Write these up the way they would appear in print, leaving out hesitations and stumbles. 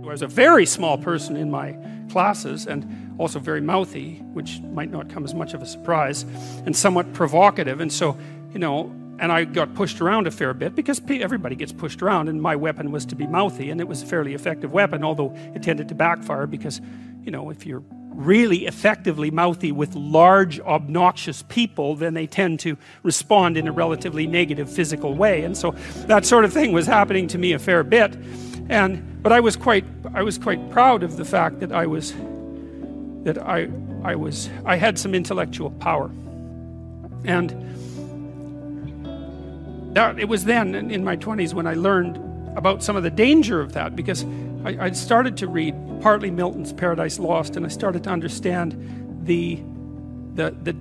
I was a very small person in my classes and also very mouthy, which might not come as much of a surprise, and somewhat provocative. And so, and I got pushed around a fair bit because everybody gets pushed around, and my weapon was to be mouthy, and it was a fairly effective weapon, although it tended to backfire because, if you're really effectively mouthy with large, obnoxious people, then they tend to respond in a relatively negative physical way. And so that sort of thing was happening to me a fair bit. But I was quite proud of the fact that I had some intellectual power. And it was then in my 20s when I learned about some of the danger of that, because I started to read partly Milton's Paradise Lost, and I started to understand the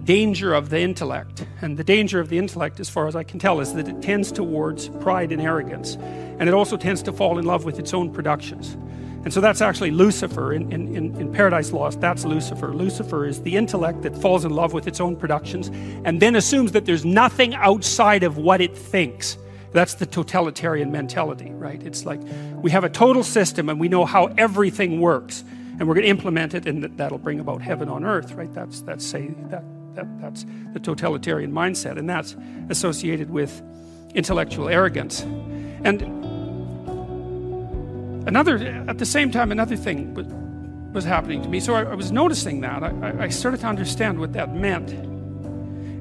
danger of the intellect. And the danger of the intellect, as far as I can tell, is that it tends towards pride and arrogance, and it also tends to fall in love with its own productions. And so that's actually Lucifer in Paradise Lost. That's Lucifer. Lucifer is the intellect that falls in love with its own productions and then assumes that there's nothing outside of what it thinks. That's the totalitarian mentality, right? It's like we have a total system and we know how everything works, and we're going to implement it, and that'll bring about heaven on earth, right? That's the totalitarian mindset, and that's associated with intellectual arrogance. And at the same time, another thing was happening to me. So I was noticing that. I started to understand what that meant.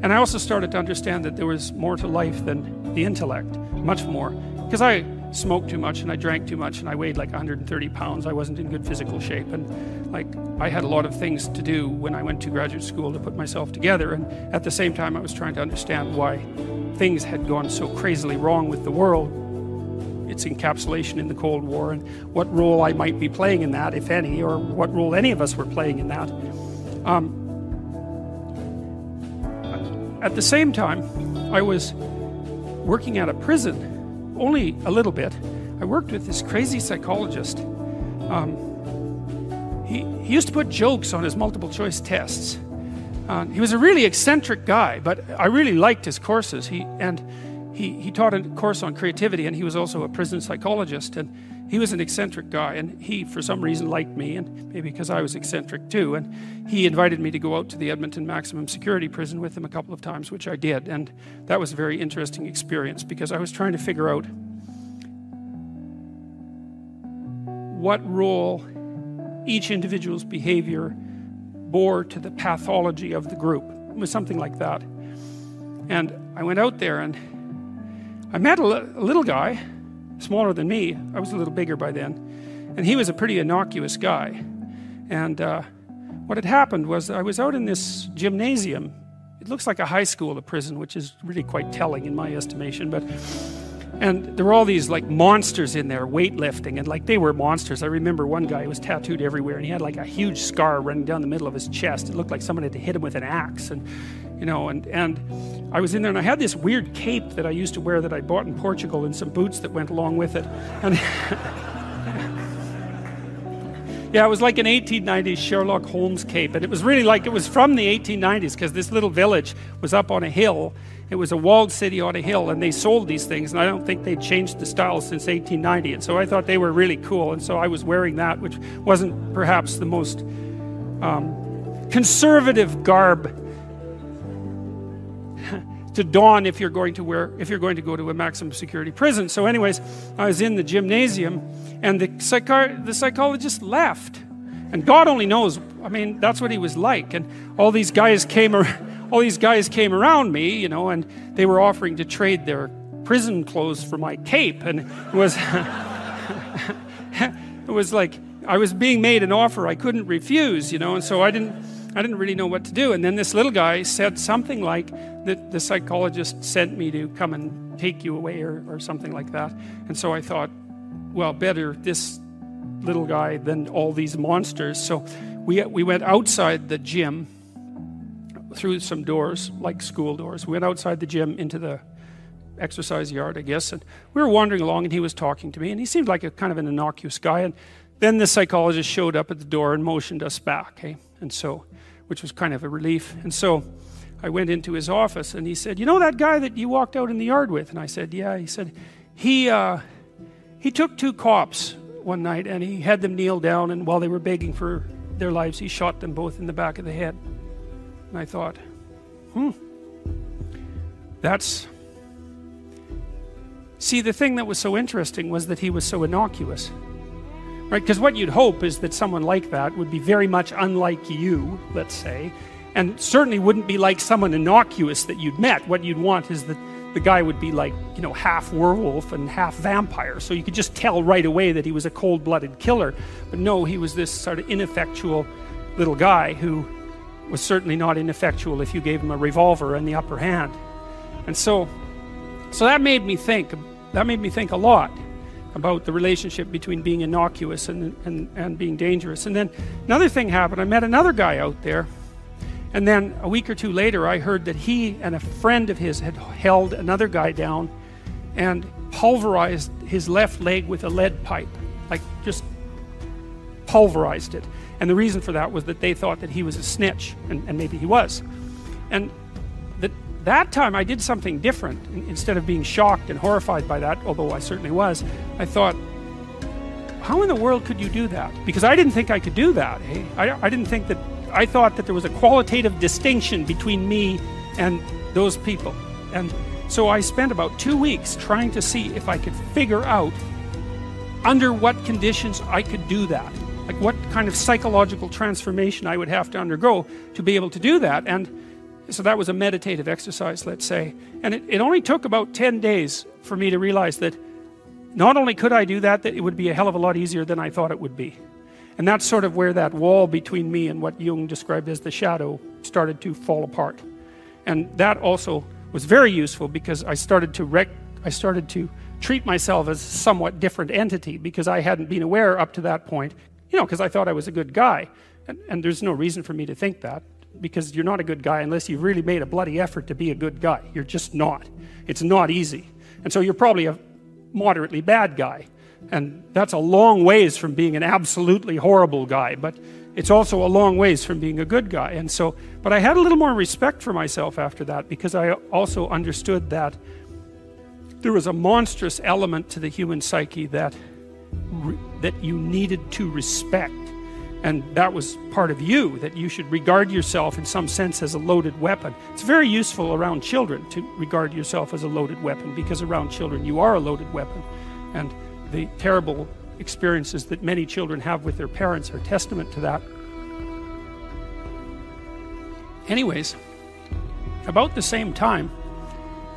And I also started to understand that there was more to life than the intellect, much more. Because I smoked too much and I drank too much and I weighed like 130 pounds. I wasn't in good physical shape. And I had a lot of things to do when I went to graduate school to put myself together. And at the same time, I was trying to understand why things had gone so crazily wrong with the world, its encapsulation in the Cold War, and what role I might be playing in that, if any, or what role any of us were playing in that. At the same time, I was working at a prison, only a little bit. I worked with this crazy psychologist. He used to put jokes on his multiple choice tests. He was a really eccentric guy, but I really liked his courses. He taught a course on creativity, and he was also a prison psychologist, and he was an eccentric guy, and he for some reason liked me, and maybe because I was eccentric too, and he invited me to go out to the Edmonton maximum security prison with him a couple of times, which I did. And that was a very interesting experience, because I was trying to figure out what role each individual's behavior bore to the pathology of the group. It was something like that. And I went out there and I met a little guy, smaller than me. I was a little bigger by then. And he was a pretty innocuous guy. And what had happened was I was out in this gymnasium. It looks like a high school, a prison, which is really quite telling in my estimation. And there were all these like monsters in there, weightlifting, and like they were monsters. I remember one guy who was tattooed everywhere, and he had like a huge scar running down the middle of his chest. It looked like someone had hit him with an axe. And I was in there, and I had this weird cape that I used to wear that I bought in Portugal, and some boots that went along with it. And yeah, it was like an 1890s Sherlock Holmes cape, and it was really like it was from the 1890s, because this little village was up on a hill. It was a walled city on a hill, and they sold these things, and I don't think they'd changed the style since 1890, and so I thought they were really cool, and so I was wearing that, which wasn't perhaps the most conservative garb to don if you're going to go to a maximum security prison. So anyways, I was in the gymnasium, and the psychologist left, and God only knows. I mean, that's what he was like. And all these guys came around me, and they were offering to trade their prison clothes for my cape, and it was it was like I was being made an offer I couldn't refuse, and so I didn't really know what to do. And then this little guy said something like that the psychologist sent me to come and take you away, or something like that. And so I thought, well, better this little guy than all these monsters. So we went outside the gym through some doors, like school doors. We went outside the gym into the exercise yard, I guess, and we were wandering along, and he was talking to me, and he seemed like a kind of an innocuous guy. And then the psychologist showed up at the door and motioned us back, and so, which was kind of a relief. And so I went into his office, and he said, "You know that guy that you walked out in the yard with?" And I said, "Yeah." He said, he took 2 cops one night, and he had them kneel down, and while they were begging for their lives, he shot them both in the back of the head. And I thought, that's... See, the thing that was so interesting was that he was so innocuous. Right? Because what you'd hope is that someone like that would be very much unlike you, let's say, and certainly wouldn't be like someone innocuous that you'd met. What you'd want is that the guy would be like, you know, half werewolf and half vampire, so you could just tell right away that he was a cold-blooded killer. But no, he was this sort of ineffectual little guy who was certainly not ineffectual if you gave him a revolver and the upper hand. And so that made me think a lot about the relationship between being innocuous and being dangerous. And then another thing happened. I met another guy out there, and then a week or two later I heard that he and a friend of his had held another guy down and pulverized his left leg with a lead pipe, like just pulverized it. And the reason for that was that they thought that he was a snitch, and maybe he was. And that time I did something different. Instead of being shocked and horrified by that, although I certainly was, I thought, how in the world could you do that? Because I didn't think I could do that. Eh? I didn't think that. I thought that there was a qualitative distinction between me and those people. And so I spent about 2 weeks trying to see if I could figure out under what conditions I could do that. Like what kind of psychological transformation I would have to undergo to be able to do that. And so that was a meditative exercise, let's say. And it only took about 10 days for me to realize that not only could I do that, that it would be a hell of a lot easier than I thought it would be. And that's sort of where that wall between me and what Jung described as the shadow started to fall apart. And that also was very useful because I started to treat myself as a somewhat different entity, because I hadn't been aware up to that point, you know, because I thought I was a good guy. And there's no reason for me to think that, because you're not a good guy unless you've really made a bloody effort to be a good guy. You're just not. It's not easy. And so you're probably a moderately bad guy. And that's a long ways from being an absolutely horrible guy, but it's also a long ways from being a good guy. And so, but I had a little more respect for myself after that, because I also understood that there was a monstrous element to the human psyche that you needed to respect. And that was part of you, that you should regard yourself in some sense as a loaded weapon. It's very useful around children to regard yourself as a loaded weapon, because around children you are a loaded weapon. And the terrible experiences that many children have with their parents are testament to that. Anyways, about the same time,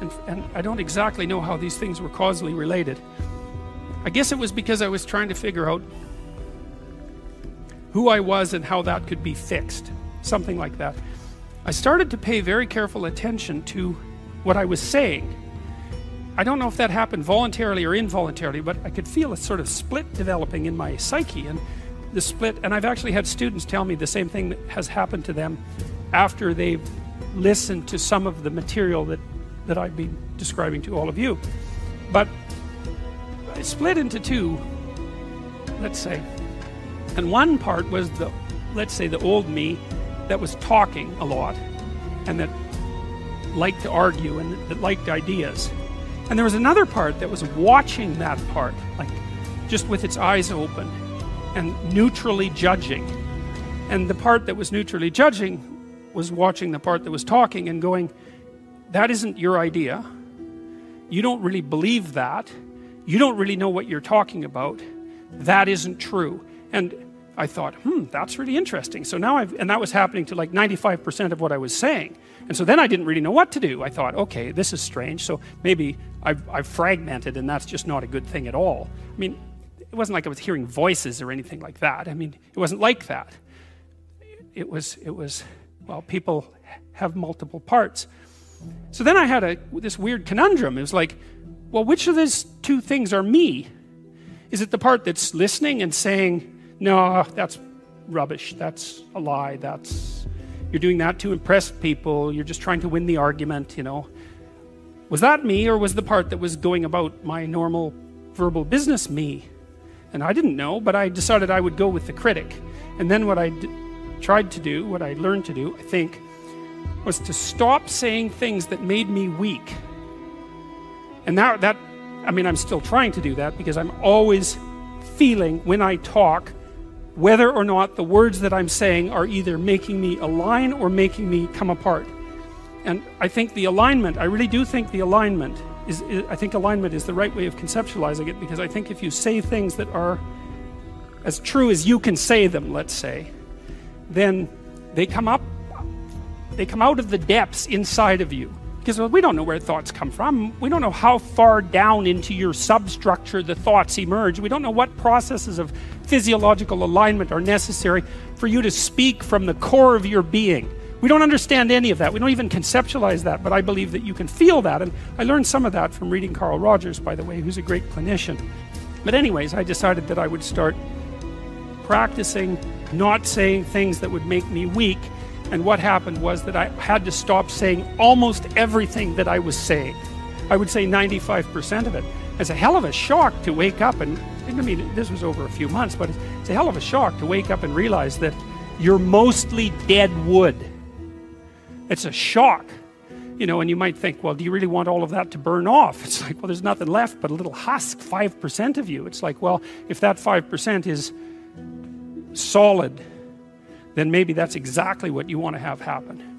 and I don't exactly know how these things were causally related. I guess it was because I was trying to figure out who I was and how that could be fixed, something like that. I started to pay very careful attention to what I was saying. I don't know if that happened voluntarily or involuntarily, but I could feel a sort of split developing in my psyche, and the split, and I've actually had students tell me the same thing that has happened to them after they've listened to some of the material that I've been describing to all of you. But I split into two, let's say. And one part was let's say the old me that was talking a lot and that liked to argue and that liked ideas. And there was another part that was watching that part, like just with its eyes open and neutrally judging. And the part that was neutrally judging was watching the part that was talking and going, that isn't your idea. You don't really believe that. You don't really know what you're talking about. That isn't true. And I thought, that's really interesting. So now and that was happening to like 95% of what I was saying. And so then I didn't really know what to do. I thought, okay, this is strange. So maybe I've fragmented, and that's just not a good thing at all. I mean, it wasn't like I was hearing voices or anything like that. I mean, it wasn't like that. It was, well, people have multiple parts. So then I had this weird conundrum. It was like, well, which of these two things are me? Is it the part that's listening and saying, no, that's rubbish, that's a lie, you're doing that to impress people, you're just trying to win the argument, you know? Was that me, or was the part that was going about my normal verbal business me? And I didn't know, but I decided I would go with the critic. And then what I tried to do, what I learned to do, I think, was to stop saying things that made me weak. And now that, I mean, I'm still trying to do that, because I'm always feeling when I talk whether or not the words that I'm saying are either making me align or making me come apart. And I think the alignment, I really do think the alignment I think alignment is the right way of conceptualizing it, because I think if you say things that are as true as you can say them, let's say, then they come out of the depths inside of you. Because we don't know where thoughts come from. We don't know how far down into your substructure the thoughts emerge. We don't know what processes of physiological alignment are necessary for you to speak from the core of your being. We don't understand any of that. We don't even conceptualize that, but I believe that you can feel that. And I learned some of that from reading Carl Rogers, by the way, who's a great clinician. But anyways, I decided that I would start practicing not saying things that would make me weak. And what happened was that I had to stop saying almost everything that I was saying. I would say 95% of it. It's a hell of a shock to wake up, and I mean, this was over a few months, but it's a hell of a shock to wake up and realize that you're mostly dead wood. It's a shock, you know, and you might think, well, do you really want all of that to burn off? It's like, well, there's nothing left but a little husk, 5% of you. It's like, well, if that 5% is solid, then maybe that's exactly what you want to have happen.